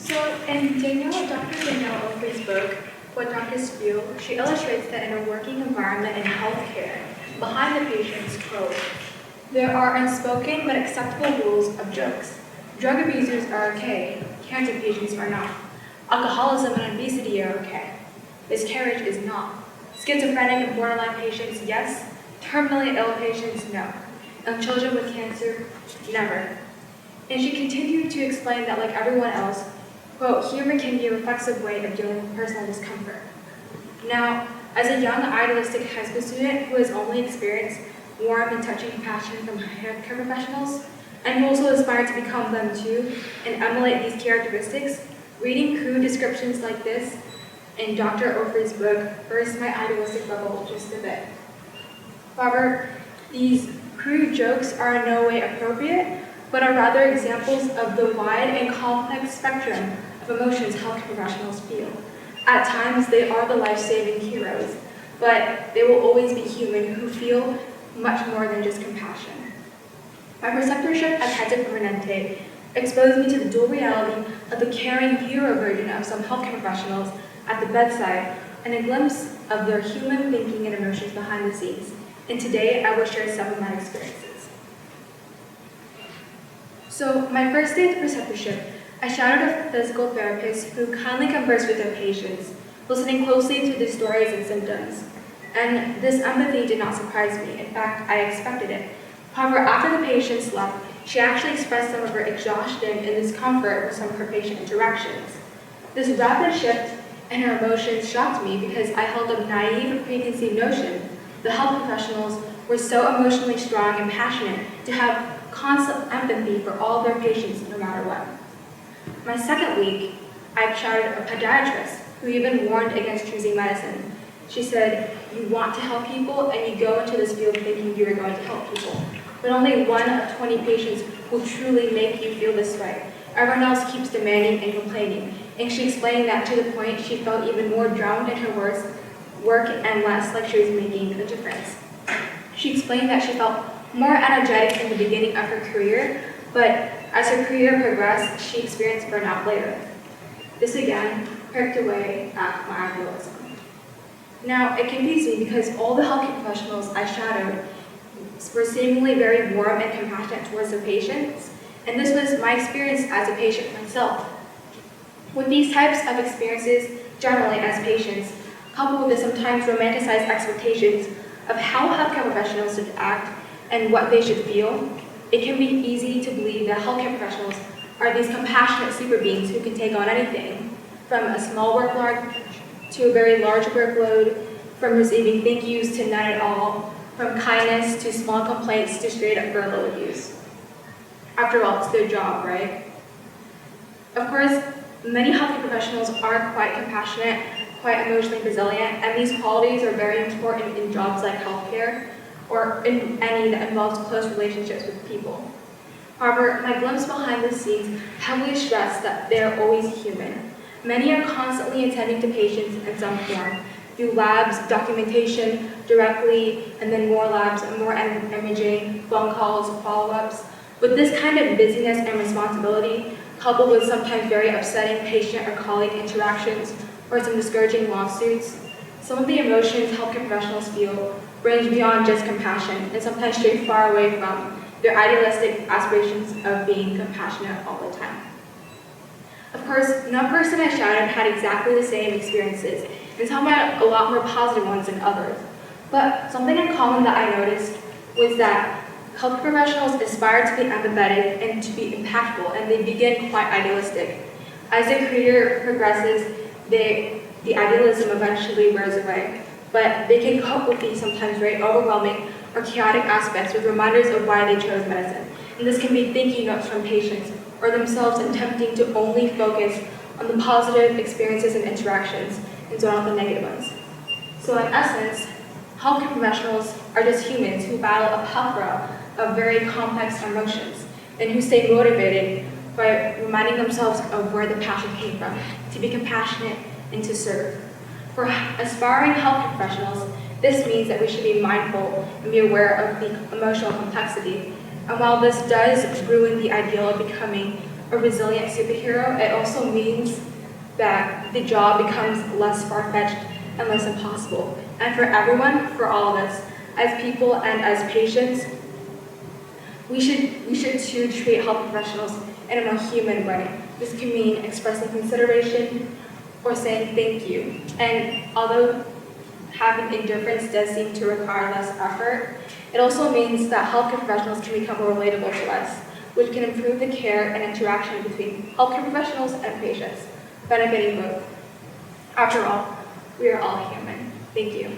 So in Dr. Danielle Oakley's book, What Doctors Feel, she illustrates that in a working environment in healthcare, behind the patient's quote, there are unspoken but acceptable rules of jokes. Drug abusers are okay, cancer patients are not. Alcoholism and obesity are okay. Miscarriage is not. Schizophrenic and borderline patients, yes. Terminally ill patients, no. And children with cancer, never. And she continued to explain that like everyone else, quote, humor can be a reflexive way of dealing with personal discomfort. Now, as a young, idealistic high school student who has only experienced warm and touching compassion from healthcare professionals, and who also aspire to become them too, and emulate these characteristics, reading crude descriptions like this in Dr. Oakley's book burst my idealistic bubble just a bit. However, these crude jokes are in no way appropriate, but are rather examples of the wide and complex spectrum of emotions healthcare professionals feel. At times, they are the life-saving heroes, but they will always be human who feel much more than just compassion. My preceptorship at Kaiser Permanente exposed me to the dual reality of the caring hero version of some healthcare professionals at the bedside and a glimpse of their human thinking and emotions behind the scenes. And today, I will share some of my experiences. So, my first day at the preceptorship, I shadowed a physical therapist who kindly conversed with their patients, listening closely to their stories and symptoms. And this empathy did not surprise me. In fact, I expected it. However, after the patients left, she actually expressed some of her exhaustion and discomfort with some of her patient interactions. This rapid shift in her emotions shocked me because I held a naive, preconceived notion that health professionals were so emotionally strong and passionate to have constant empathy for all their patients no matter what. My second week, I shadowed a podiatrist who even warned against choosing medicine. She said, you want to help people and you go into this field thinking you are going to help people. But only 1 of 20 patients will truly make you feel this way. Everyone else keeps demanding and complaining. And she explained that to the point she felt even more drowned in her work and less like she was making a difference. She explained that she felt more energetic in the beginning of her career, but as her career progressed, she experienced burnout later. This again pricked away at my idealism. Now, it confused me because all the healthcare professionals I shadowed were seemingly very warm and compassionate towards their patients, and this was my experience as a patient myself. With these types of experiences, generally as patients, coupled with the sometimes romanticized expectations of how healthcare professionals should act and what they should feel, it can be easy to believe that healthcare professionals are these compassionate super beings who can take on anything, from a small workload to a very large workload, from receiving thank yous to none at all, from kindness to small complaints to straight up verbal abuse. After all, it's their job, right? Of course, many healthcare professionals are quite compassionate, quite emotionally resilient, and these qualities are very important in jobs like healthcare or in any that involves close relationships with people. However, my glimpse behind the scenes heavily stressed that they are always human. Many are constantly attending to patients in some form, through labs, documentation, directly, and then more labs, and more imaging, phone calls, follow-ups. With this kind of busyness and responsibility, coupled with sometimes very upsetting patient or colleague interactions, or some discouraging lawsuits, some of the emotions healthcare professionals feel range beyond just compassion and sometimes stray far away from their idealistic aspirations of being compassionate all the time. Of course, no person I shadowed had exactly the same experiences, and some had a lot more positive ones than others. But something in common that I noticed was that health professionals aspire to be empathetic and to be impactful, and they begin quite idealistic. As their career progresses, the idealism eventually wears away, but they can cope with these sometimes very overwhelming or chaotic aspects with reminders of why they chose medicine. And this can be thank-you notes from patients or themselves attempting to only focus on the positive experiences and interactions and zone out the negative ones. So in essence, healthcare professionals are just humans who battle a plethora of very complex emotions and who stay motivated by reminding themselves of where the passion came from, to be compassionate and to serve. For aspiring healthcare professionals, this means that we should be mindful and be aware of the emotional complexity. And while this does ruin the ideal of becoming a resilient superhero, it also means that the job becomes less far-fetched and less impossible. And for everyone, for all of us, as people and as patients, we should too treat health professionals in a more human way. This can mean expressing consideration or saying thank you. And although having indifference does seem to require less effort, it also means that healthcare professionals can become more relatable to us, which can improve the care and interaction between healthcare professionals and patients, benefiting both. After all, we are all human. Thank you.